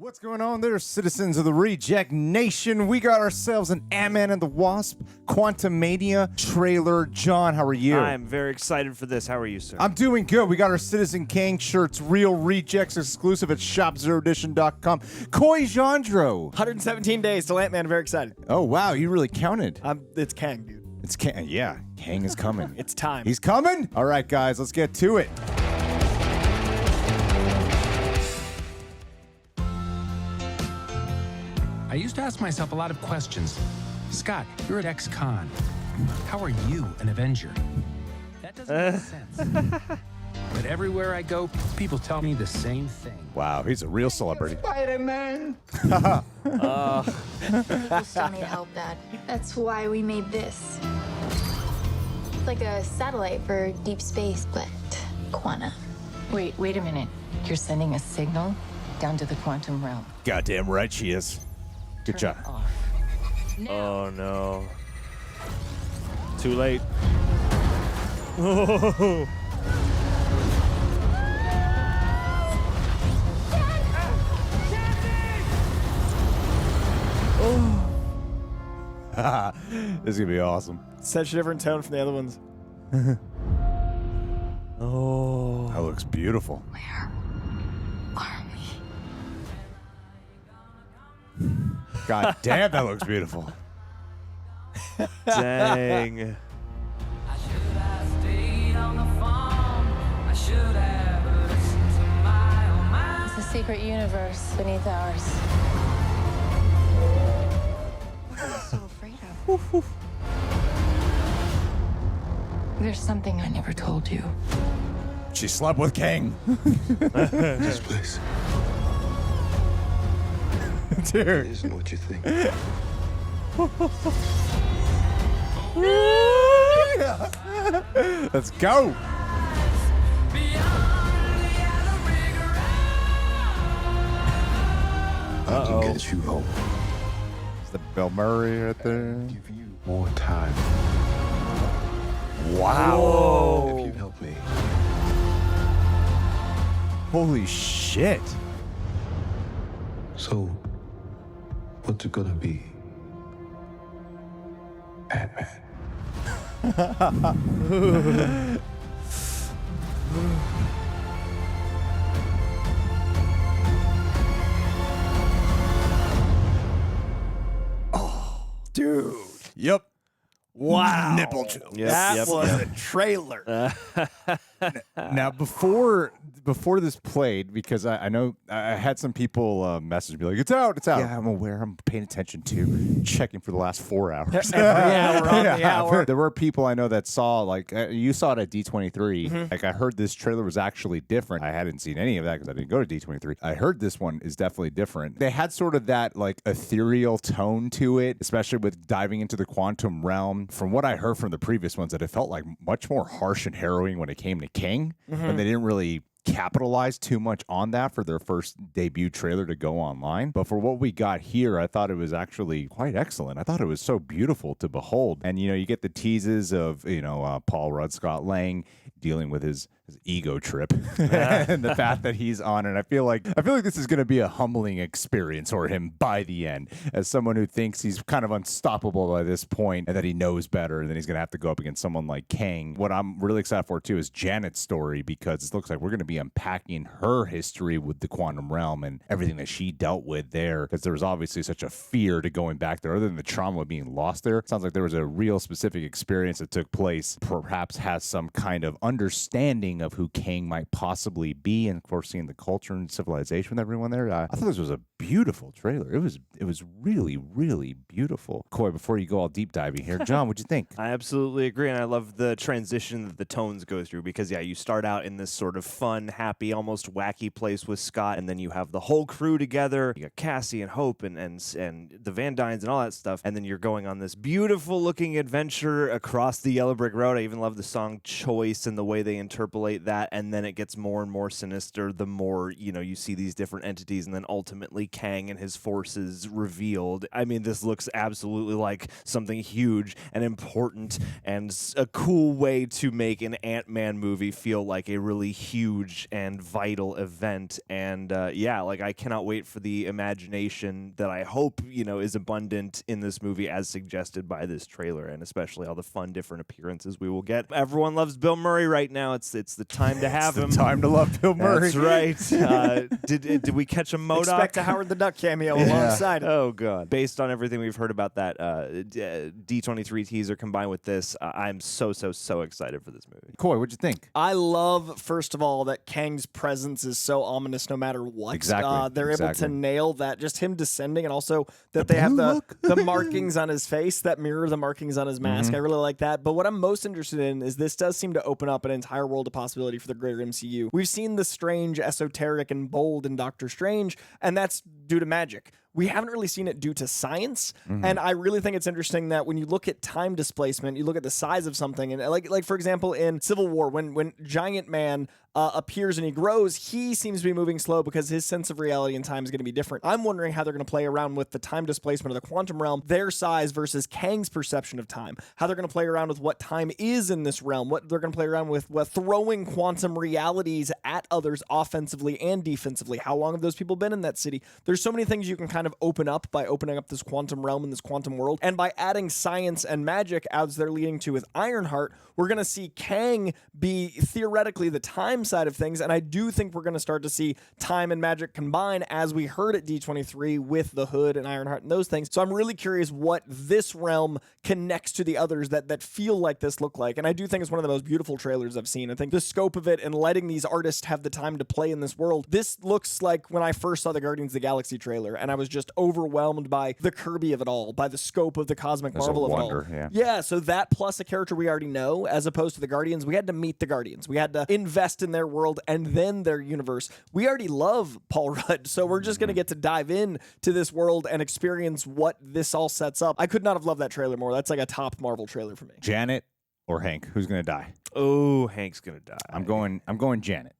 What's going on there, citizens of the Reject Nation? We got ourselves an Ant-Man and the Wasp Quantumania trailer. John, how are you? I'm very excited for this. How are you, sir? I'm doing good. We got our Citizen Kang shirts, real Rejects exclusive at shopzeroedition.com. Koi Jandro. 117 days till Ant-Man. Very excited. Oh, wow. You really counted. It's Kang, dude. It's Kang. Yeah, Kang is coming. It's time. He's coming? All right, guys, let's get to it. I used to ask myself a lot of questions. Scott, you're at ex-con. How are you an Avenger? That doesn't make sense. But everywhere I go, people tell me the same thing. Wow, he's a real celebrity. Spider-Man. People still need help, Dad. That's why we made this. It's like a satellite for deep space, but quanta. Wait a minute. You're sending a signal down to the quantum realm. Goddamn right she is. Good job. Off. Oh, no. Too late. Oh. This is going to be awesome. Such a different tone from the other ones. Oh. That looks beautiful. Where are we? God damn, that looks beautiful. Dang. It's a secret universe beneath ours. What are you so afraid of? There's something I never told you. She slept with Kang. This place Dude. isn't what you think. Let's go. I can get you home. Is the Bill Murray right there? Give you more time. Wow. If you help me, Holy shit. so what's it gonna be? Ant-Man. Dude. Yep. Wow. Nipple chill. Yep, That yep, was yep. a trailer. Now, before this played, because I know I had some people message me like, it's out. Yeah, I'm aware. I'm paying attention to checking for the last 4 hours. Every hour on the hour. There were people I know that saw, like, you saw it at D23. Like, I heard this trailer was actually different. I hadn't seen any of that because I didn't go to D23. I heard this one is definitely different. They had sort of that, like, ethereal tone to it, especially with diving into the quantum realm. From what I heard from the previous ones, that it felt like much more harsh and harrowing when it came to Kang, and they didn't really capitalize too much on that for their first debut trailer to go online. But for what we got here, I thought it was actually quite excellent. I thought it was so beautiful to behold. And, you know, you get the teases of, you know, Paul Rudd, Scott Lang dealing with his ego trip and the path that he's on. And I feel like this is going to be a humbling experience for him by the end, as someone who thinks he's kind of unstoppable by this point and that he knows better. And then he's going to have to go up against someone like Kang. What I'm really excited for too is Janet's story, because it looks like we're going to be unpacking her history with the quantum realm and everything that she dealt with there, because there was obviously such a fear to going back there. Other than the trauma of being lost there, it sounds like there was a real specific experience that took place, perhaps has some kind of understanding of who Kang might possibly be, and of course seeing the culture and civilization with everyone there. I thought this was a beautiful trailer. It was really, really beautiful. Coy, before you go all deep diving here, John, what'd you think? I absolutely agree, and I love the transition that the tones go through, because, yeah, you start out in this sort of fun, happy, almost wacky place with Scott, and then you have the whole crew together. You got Cassie and Hope and the Van Dynes and all that stuff, and then you're going on this beautiful-looking adventure across the yellow brick road. I even love the song Choice and the way they interpolate extrapolate that, and then it gets more and more sinister the more, you see these different entities, and then ultimately Kang and his forces revealed. I mean, this looks absolutely like something huge and important and a cool way to make an Ant-Man movie feel like a really huge and vital event. And I cannot wait for the imagination that I hope, is abundant in this movie as suggested by this trailer, and especially all the fun different appearances we will get. Everyone loves Bill Murray right now. It's the time to have him. Time to love Bill Murray. That's right. Did we catch a MODOK? Expect a Howard the Duck cameo alongside it. Oh, God. Based on everything we've heard about that D23 teaser combined with this, I'm so excited for this movie. Coy, what'd you think? I love, first of all, that Kang's presence is so ominous no matter what. Exactly. They're able to nail that, just him descending, and also that they have the markings on his face that mirror the markings on his mask. I really like that. But what I'm most interested in is this does seem to open up an entire world of possibility for the greater MCU. We've seen the strange, esoteric, and bold in Doctor Strange, and that's due to magic. We haven't really seen it due to science, and I really think it's interesting that when you look at time displacement, you look at the size of something, and like for example in Civil War, when Giant Man appears and he grows, he seems to be moving slow because his sense of reality and time is going to be different. I'm wondering how they're going to play around with the time displacement of the quantum realm, their size versus Kang's perception of time, how they're going to play around with what time is in this realm, what they're going to play around with throwing quantum realities at others offensively and defensively. How long have those people been in that city? There's so many things you can kind of open up by opening up this quantum realm and this quantum world, and by adding science and magic as they're leading to with Ironheart, we're going to see Kang be theoretically the time side of things, and I do think we're going to start to see time and magic combine as we heard at D23 with the Hood and Ironheart and those things. So I'm really curious what this realm connects to the others that feel like this look like, and I do think it's one of the most beautiful trailers I've seen. I think the scope of it and letting these artists have the time to play in this world, this looks like when I first saw the Guardians of the Galaxy trailer, and I was just overwhelmed by the Kirby of it all, by the scope of the cosmic marvel of it all. Yeah, so that plus a character we already know, as opposed to the Guardians, we had to meet the Guardians. We had to invest in their world and then their universe. We already love Paul Rudd, so we're just going to get to dive in to this world and experience what this all sets up. I could not have loved that trailer more. That's like a top Marvel trailer for me. Janet or Hank? Who's going to die? Oh, Hank's going to die. I'm going Janet.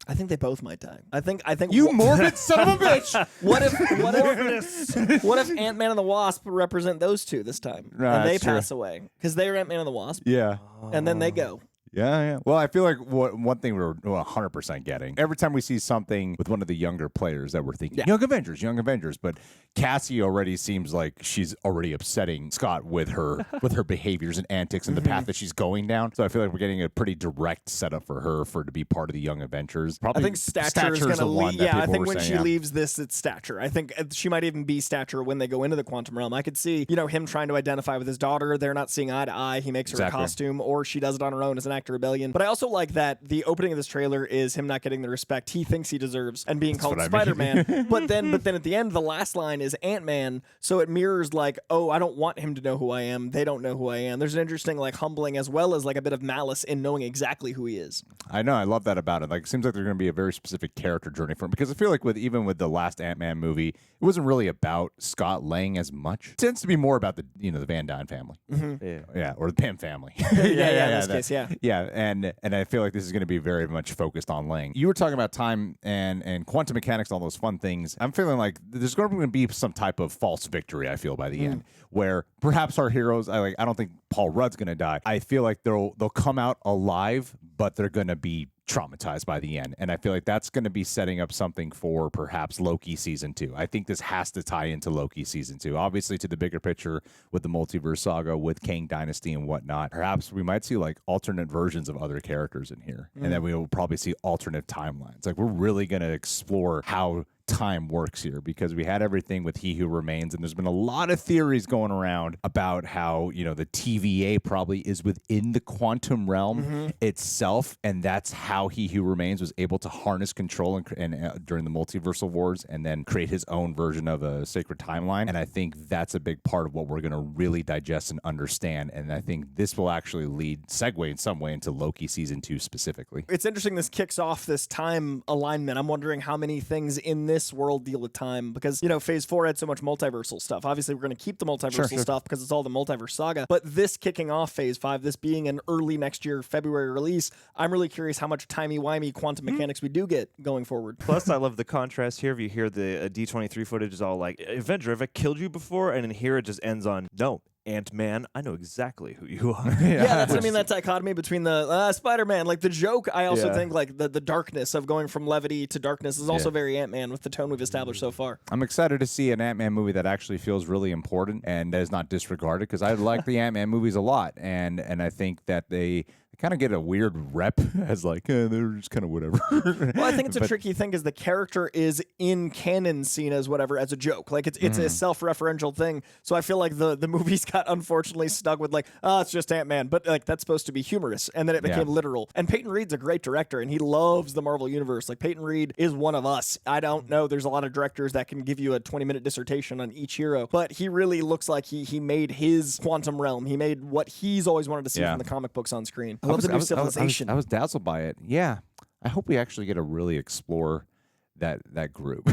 I think they both might die. I think you morbid son of a bitch. What if Ant-Man and the Wasp represent those two this time, and they pass away because they're Ant-Man and the Wasp? Yeah, and then they go. Yeah. Well, I feel like one thing we're 100% getting every time we see something with one of the younger players that we're thinking young Avengers, but Cassie already seems like she's already upsetting Scott with her behaviors and antics and the path that she's going down. So I feel like we're getting a pretty direct setup for her to be part of the Young Avengers. Probably I think Stature is going to leave. Yeah, I think when she leaves this, it's Stature. I think she might even be Stature when they go into the quantum realm. I could see him trying to identify with his daughter. They're not seeing eye to eye. He makes her a costume, or she does it on her own as an act of rebellion. But I also like that the opening of this trailer is him not getting the respect he thinks he deserves and being called Spider-Man. but then at the end, the last line is Ant-Man, so it mirrors like, oh, I don't want him to know who I am. They don't know who I am. There's an interesting like humbling as well as like a bit of malice in knowing exactly who he is. I know. I love that about it. Like, it seems like there's going to be a very specific character journey for him, because I feel like even with the last Ant-Man movie, it wasn't really about Scott Lang as much. It tends to be more about the Van Dyne family. Yeah, or the Pym family. In this case, and I feel like this is going to be very much focused on Lang. You were talking about time and quantum mechanics and all those fun things. I'm feeling like there's going to be some type of false victory, I feel, by the end, where perhaps our heroes, I don't think Paul Rudd's going to die. I feel like they'll come out alive, but they're going to be traumatized by the end. And I feel like that's going to be setting up something for perhaps Loki season 2. I think this has to tie into Loki season 2. Obviously, to the bigger picture with the multiverse saga, with Kang Dynasty and whatnot. Perhaps we might see like alternate versions of other characters in here. And then we will probably see alternate timelines. Like, we're really going to explore how time works here, because we had everything with He Who Remains, and there's been a lot of theories going around about how the TVA probably is within the quantum realm itself, and that's how He Who Remains was able to harness control and during the multiversal wars, and then create his own version of a sacred timeline. And I think that's a big part of what we're going to really digest and understand. And I think this will actually segue in some way into Loki season 2 specifically. It's interesting. This kicks off this time alignment. I'm wondering how many things in this this world deal with time because, Phase 4 had so much multiversal stuff. Obviously, we're going to keep the multiversal stuff because it's all the multiverse saga. But this kicking off Phase 5, this being an early next year, February release, I'm really curious how much timey-wimey quantum mechanics we do get going forward. Plus, I love the contrast here. If you hear the D23 footage is all like, Avenger, have I killed you before? And then here it just ends on, no. Ant-Man, I know exactly who you are. Yeah, that's that dichotomy between the Spider-Man, like the joke. I also think like the darkness of going from levity to darkness is also very Ant-Man with the tone we've established so far. I'm excited to see an Ant-Man movie that actually feels really important and is not disregarded because I like the Ant-Man movies a lot, and I think that they kind of get a weird rep as like they're just kind of whatever. Well, I think it's a tricky thing because the character is in canon seen as whatever as a joke, like it's a self-referential thing. So I feel like the movies got unfortunately stuck with like, oh, it's just Ant-Man, but like that's supposed to be humorous, and then it became literal. And Peyton Reed's a great director, and he loves the Marvel universe. Like Peyton Reed is one of us. I don't know. There's a lot of directors that can give you a 20-minute dissertation on each hero, but he really looks like he made his quantum realm. He made what he's always wanted to see from the comic books on screen. I love the new civilization. I was dazzled by it. Yeah. I hope we actually get to really explore that group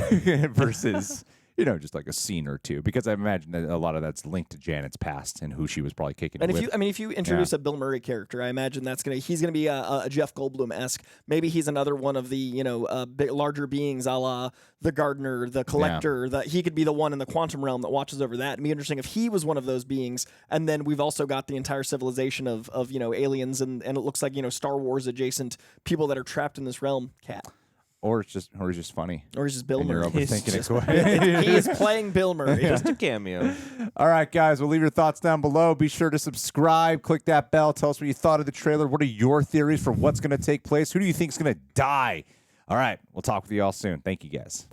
versus, just like a scene or two, because I imagine that a lot of that's linked to Janet's past and who she was probably kicking it with. If you introduce a Bill Murray character, I imagine he's gonna be a Jeff Goldblum-esque. Maybe he's another one of the larger beings, a la the Gardener, the Collector. He could be the one in the quantum realm that watches over that. It'd be interesting if he was one of those beings. And then we've also got the entire civilization of aliens, and it looks like Star Wars adjacent people that are trapped in this realm. Cat. Or he's just funny. Or he's just Bill Murray. You're overthinking it. He's playing Bill Murray. Just a cameo. All right, guys. We'll leave your thoughts down below. Be sure to subscribe. Click that bell. Tell us what you thought of the trailer. What are your theories for what's going to take place? Who do you think is going to die? All right. We'll talk with you all soon. Thank you, guys.